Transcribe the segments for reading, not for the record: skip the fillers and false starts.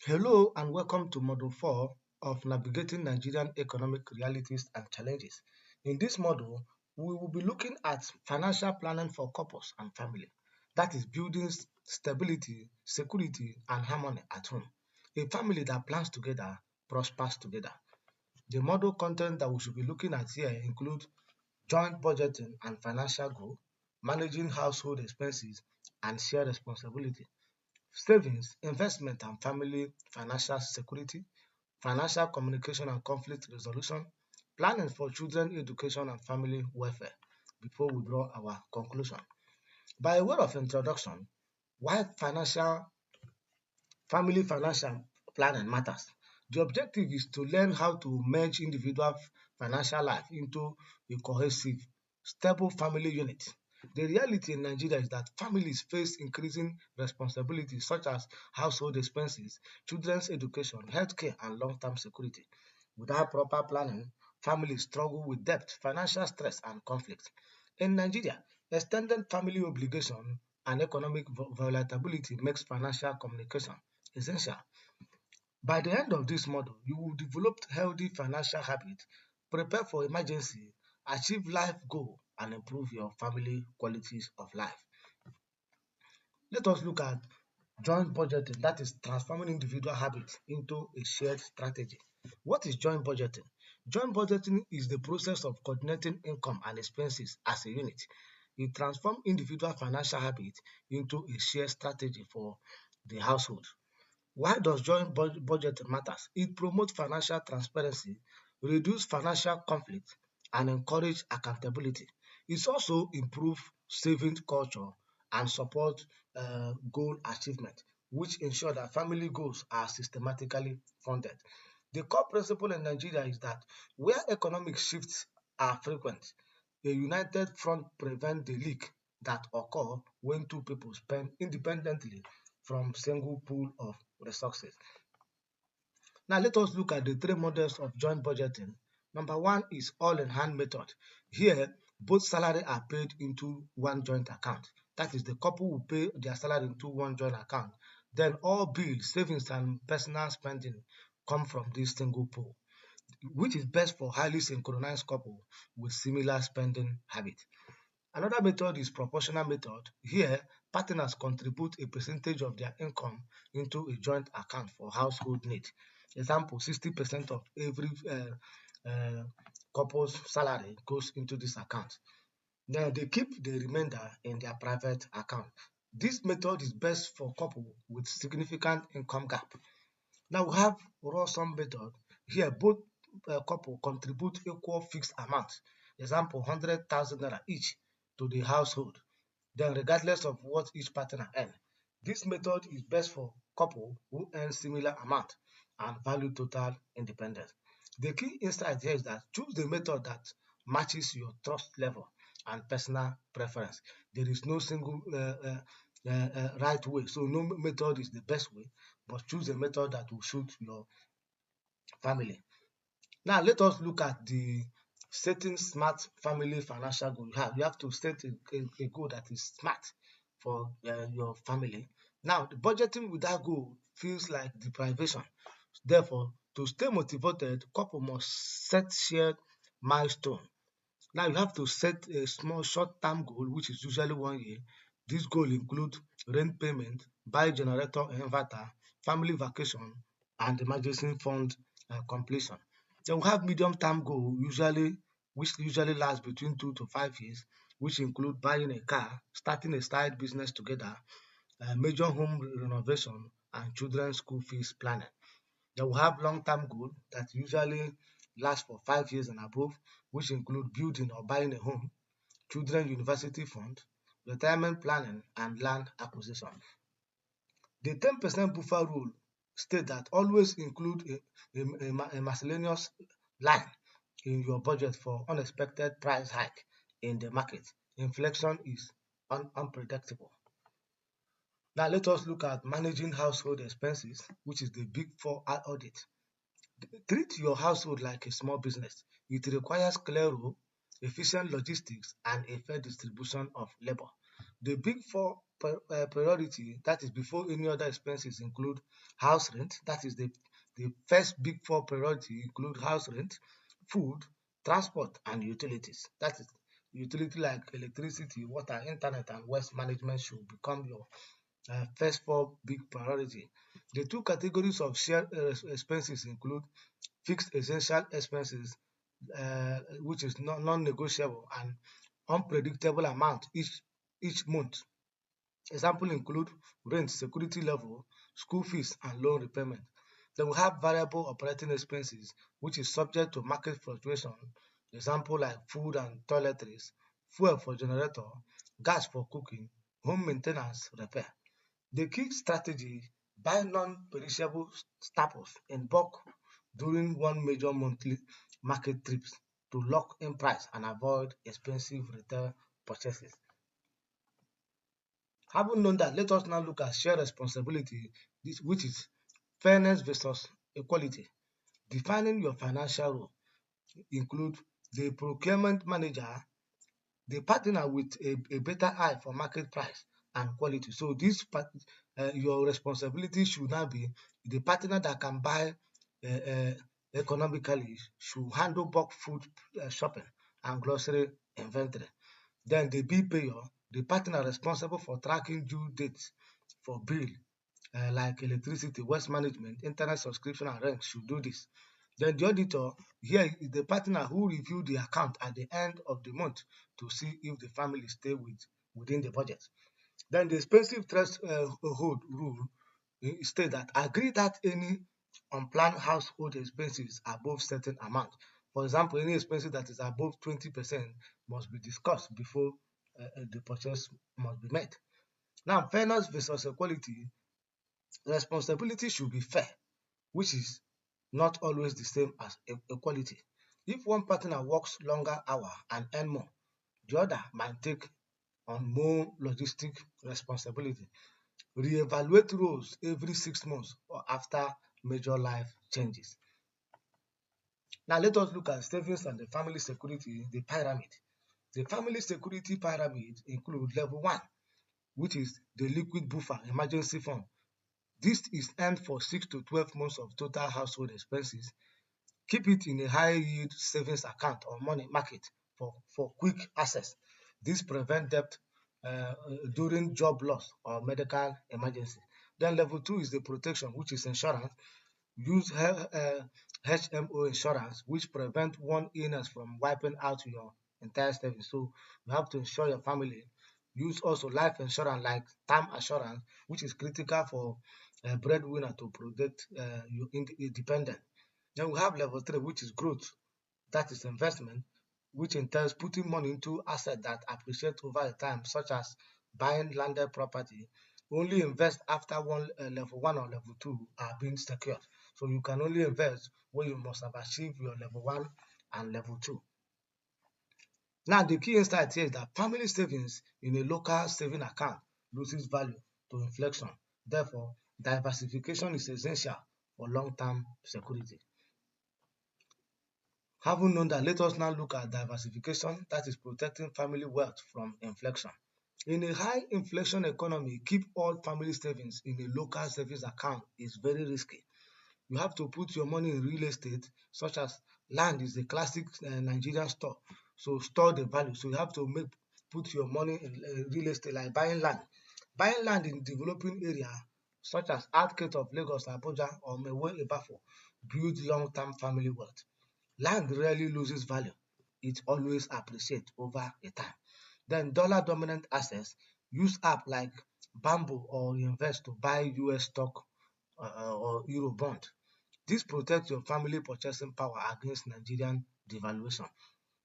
Hello and welcome to Module 4 of Navigating Nigerian Economic Realities and Challenges. In this module, we will be looking at financial planning for couples and family. That is building stability, security, and harmony at home. A family that plans together prospers together. The model content that we should be looking at here include joint budgeting and financial goal, managing household expenses, and shared responsibility, savings, investment and family financial security, financial communication and conflict resolution, planning for children education and family welfare before we draw our conclusion. By way of introduction, why family financial planning matters. The objective is to learn how to merge individual financial life into a cohesive, stable family unit. The reality in Nigeria is that families face increasing responsibilities such as household expenses, children's education, healthcare, and long-term security. Without proper planning, families struggle with debt, financial stress, and conflict. In Nigeria, extended family obligation and economic volatility makes financial communication essential. By the end of this model, you will develop healthy financial habits, prepare for emergency, achieve life goal, and improve your family qualities of life. Let us look at joint budgeting, that is transforming individual habits into a shared strategy. What is joint budgeting? Joint budgeting is the process of coordinating income and expenses as a unit. It transforms individual financial habits into a shared strategy for the household. Why does joint budgeting matters? It promotes financial transparency, reduce financial conflict, and encourage accountability. It also improve saving culture and support goal achievement, which ensure that family goals are systematically funded. The core principle in Nigeria is that where economic shifts are frequent, a united front prevents the leak that occur when two people spend independently from single pool of resources. Now let us look at the three models of joint budgeting. Number one is all-in-hand method. Here, both salary are paid into one joint account. That is, the couple will pay their salary into one joint account. Then all bills, savings, and personal spending come from this single pool, which is best for highly synchronized couple with similar spending habits. Another method is proportional method. Here, partners contribute a percentage of their income into a joint account for household needs. Example, 60% of every couple's salary goes into this account. Then they keep the remainder in their private account. This method is best for couple with significant income gap. Now we have raw sum method. Here, both couple contribute equal fixed amounts. Example, 100,000 naira each to the household. Then, regardless of what each partner earn, this method is best for couple who earn similar amount and value total independence. The key insight here is that choose the method that matches your trust level and personal preference. There is no single right way, so no method is the best way, but choose a method that will suit your family. Now let us look at the setting smart family financial goal. You have to set a goal that is smart for your family. Now the budgeting without goal feels like deprivation. Therefore, to stay motivated, couple must set shared milestone. Now you have to set a small short-term goal, which is usually 1 year. This goal include rent payment, buy generator or inverter, family vacation, and emergency fund completion. Then we have medium-term goal, which usually lasts between 2 to 5 years, which include buying a car, starting a side business together, major home renovation, and children's school fees planning. Then we have long-term goal that usually last for 5 years and above, which include building or buying a home, children university fund, retirement planning, and land acquisition. The 10% buffer rule states that always include a miscellaneous line in your budget for unexpected price hike in the market. Inflation is unpredictable. Now let us look at managing household expenses, which is the big four audit. Treat your household like a small business. It requires clear rule, efficient logistics, and a fair distribution of labor. The big four priority, that is before any other expenses, include house rent. That is the first big four priority include house rent, food, transport, and utilities. That is utility like electricity, water, internet, and waste management should become your first four big priority. The two categories of shared expenses include fixed essential expenses, which is non-negotiable and unpredictable amount each month. Example include rent, security level, school fees, and loan repayment. Then we have variable operating expenses, which is subject to market fluctuation. Example like food and toiletries, fuel for generator, gas for cooking, home maintenance, repair. The key strategy: buy non-perishable staples in bulk during one major monthly market trips to lock in price and avoid expensive retail purchases. Having known that, let us now look at shared responsibility, which is fairness versus equality. Defining your financial role include the procurement manager, the partner with a better eye for market price and quality. So your responsibility should now be the partner that can buy economically should handle bulk food shopping and grocery inventory. Then the bill payer, the partner responsible for tracking due dates for bill like electricity, waste management, internet subscription, and rent should do this. Then the auditor here is the partner who review the account at the end of the month to see if the family stay within the budget. Then the expensive threshold rule state that agree that any unplanned household expenses above certain amount. For example, any expenses that is above 20% must be discussed before the purchase must be made. Now, fairness versus equality, responsibility should be fair, which is not always the same as equality. If one partner works longer hours and earn more, the other might take on more logistic responsibility. Reevaluate roles every 6 months or after major life changes. Now let us look at savings and the family security, the pyramid. The family security pyramid includes level 1, which is the liquid buffer emergency fund. This is earned for 6 to 12 months of total household expenses. Keep it in a high yield savings account or money market for quick access. This prevents debt uh, during job loss or medical emergency. Then level 2 is the protection, which is insurance. Use HMO insurance, which prevent one illness from wiping out your entire savings. So you have to insure your family. Use also life insurance like term assurance, which is critical for breadwinner to protect your independent. Then we have level 3, which is growth, that is investment, which entails putting money into assets that appreciate over time, such as buying landed property. Only invest after level 1 or level 2 are being secured. So you can only invest when you must have achieved your level 1 and level 2. Now, the key insight here is that family savings in a local saving account loses value to inflation. Therefore, diversification is essential for long-term security. Having known that, let us now look at diversification, that is protecting family wealth from inflation. In a high inflation economy, keep all family savings in a local savings account is very risky. You have to put your money in real estate, such as land is a classic Nigerian store. So store the value. So you have to put your money in real estate, like buying land. Buying land in developing area, such as outskirts of Lagos, Abuja, or Mewe, Ebafo, build long-term family wealth. Land rarely loses value. It always appreciates over a time. Then dollar dominant assets, use app like Bamboo or invest to buy US stock or Euro bond. This protects your family purchasing power against Nigerian devaluation.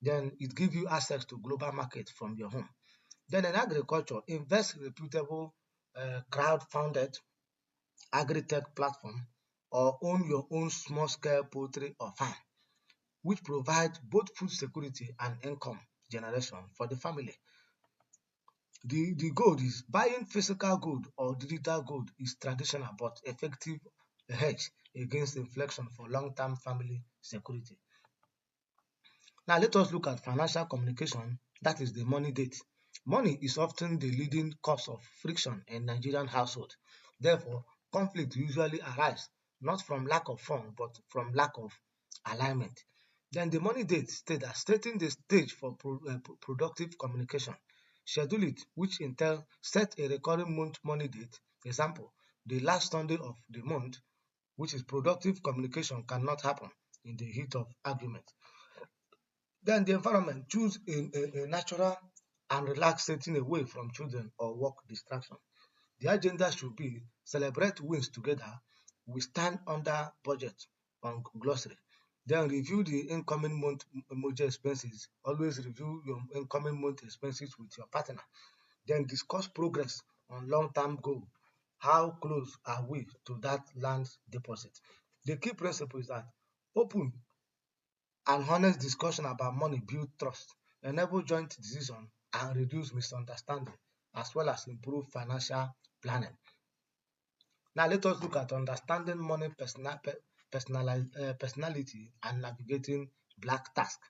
Then it gives you access to global market from your home. Then in agriculture, invest in reputable crowd-funded agri-tech platform or own your own small-scale poultry or farm, which provides both food security and income generation for the family. The gold is buying physical gold or digital gold is traditional but effective hedge against inflation for long-term family security. Now let us look at financial communication, that is the money date. Money is often the leading cause of friction in Nigerian households. Therefore, conflict usually arises not from lack of funds but from lack of alignment. Then the money date state that setting the stage for productive communication. Schedule it, which in turn set a recurring month money date. Example, the last Sunday of the month, which is productive communication cannot happen in the heat of argument. Then the environment, choose a natural and relaxed setting away from children or work distraction. The agenda should be celebrate wins together. We stand under budget on glossary. Then review the incoming month emoji expenses. Always review your incoming month expenses with your partner. Then discuss progress on long-term goal. How close are we to that land deposit? The key principle is that open and honest discussion about money build trust, enable joint decision, and reduce misunderstanding, as well as improve financial planning. Now let us look at understanding money personality and navigating black task.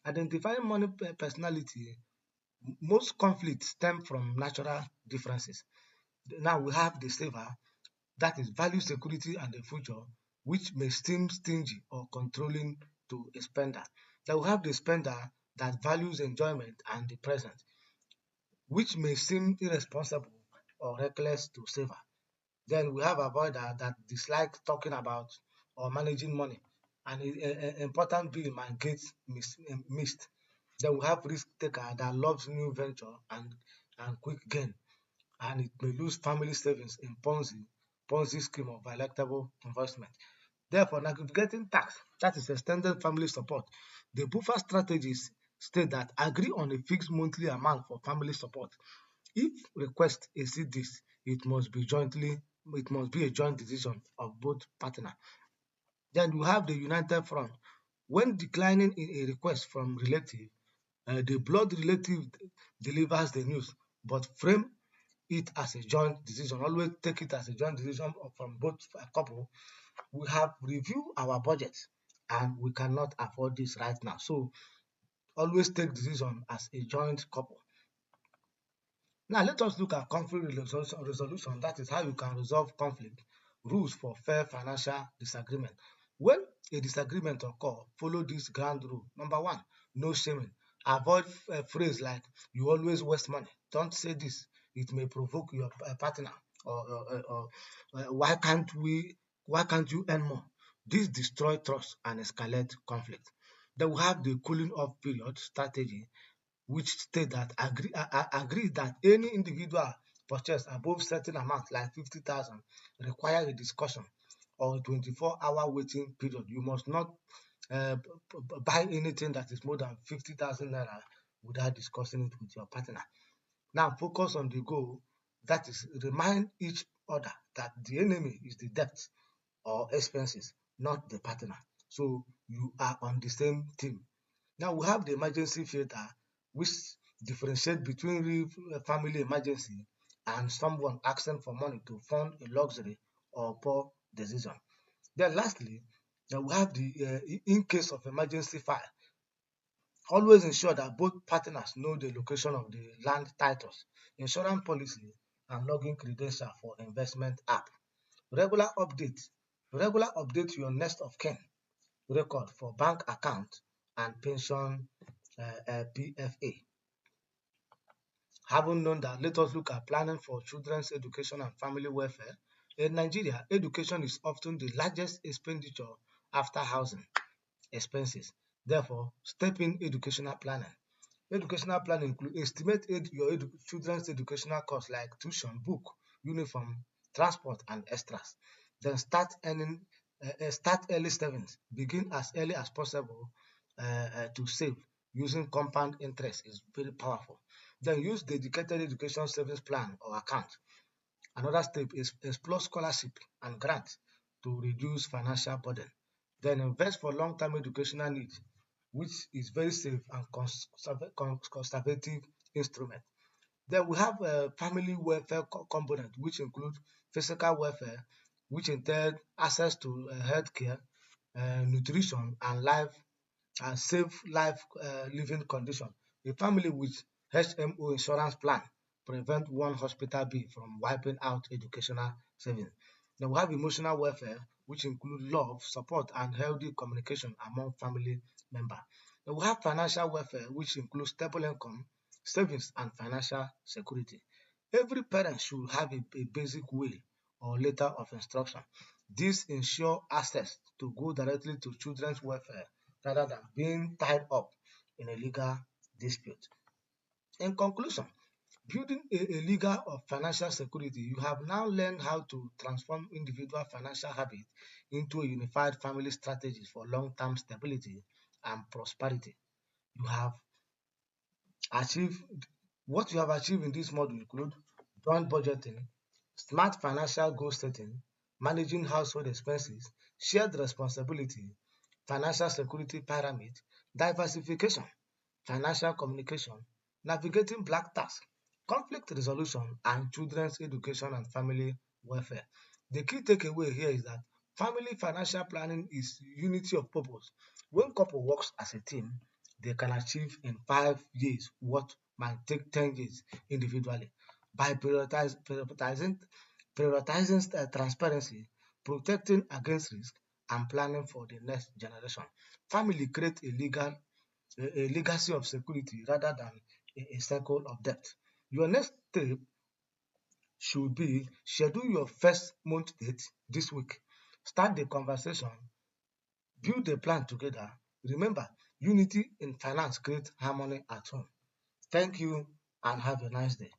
Identifying money personality, most conflicts stem from natural differences. Now we have the saver, that is value security and the future, which may seem stingy or controlling to a spender. Then we have the spender that values enjoyment and the present, which may seem irresponsible or reckless to saver. Then we have avoider that dislikes talking about or managing money, and important bill might get missed. Then we have risk taker that loves new venture and quick gain, and it may lose family savings in Ponzi scheme of electable investment. Therefore, navigating tax, that is extended family support. The buffer strategies state that agree on a fixed monthly amount for family support. If request exceed this, it must be a joint decision of both partner. Then you have the united front. When declining a request from relative, the blood relative delivers the news, but frame it as a joint decision. Always take it as a joint decision from both couple. We have reviewed our budget and we cannot afford this right now. So always take decision as a joint couple. Now let us look at conflict resolution. That is how you can resolve conflict. Rules for fair financial disagreement. When a disagreement occur, follow this ground rule. Number one, no shaming. Avoid a phrase like "you always waste money." Don't say this. It may provoke your partner. Or why can't you earn more? This destroy trust and escalate conflict. Then we have the cooling off period strategy, which state that agree that any individual purchase above certain amount like 50,000 require a discussion or a 24-hour waiting period. You must not buy anything that is more than 50,000 naira without discussing it with your partner. Now focus on the goal, that is remind each other that the enemy is the debt or expenses, not the partner. So you are on the same team. Now we have the emergency filter, which differentiate between real family emergency and someone asking for money to fund a luxury or poor decision. Then lastly, we have the in case of emergency file. Always ensure that both partners know the location of the land titles, insurance policy, and login credential for investment app. Regular update. Regular update your next of kin record for bank account and pension PFA. Having known that, let us look at planning for children's education and family welfare. In Nigeria, education is often the largest expenditure after housing expenses. Therefore, step in educational planning. Educational planning include estimate your children's educational costs like tuition, book, uniform, transport, and extras. Then start early savings. Begin as early as possible to save using compound interest is very powerful. Then use dedicated education savings plan or account. Another step is explore scholarship and grants to reduce financial burden. Then invest for long-term educational needs, which is very safe and conservative instrument. Then we have a family welfare component, which include physical welfare, which entails access to health care, nutrition, and safe life living condition. A family with HMO insurance plan prevent one hospital bill from wiping out educational savings. Then we have emotional welfare, which include love, support, and healthy communication among family members. Then we have financial welfare, which includes stable income, savings, and financial security. Every parent should have a basic will or letter of instruction. This ensure access to go directly to children's welfare rather than being tied up in a legal dispute. In conclusion, building a legal or financial security, you have now learned how to transform individual financial habits into a unified family strategy for long-term stability and prosperity. You have achieved what you have achieved in this module include joint budgeting, smart financial goal setting, managing household expenses, shared responsibility, financial security pyramid, diversification, financial communication, navigating black tax, conflict resolution, and children's education and family welfare. The key takeaway here is that family financial planning is unity of purpose. When couple works as a team, they can achieve in 5 years what might take 10 years individually by prioritizing transparency, protecting against risk, and planning for the next generation. Family create a legacy of security rather than a cycle of debt. Your next step should be schedule your first month date this week. Start the conversation, build a plan together. Remember, unity in finance creates harmony at home. Thank you and have a nice day.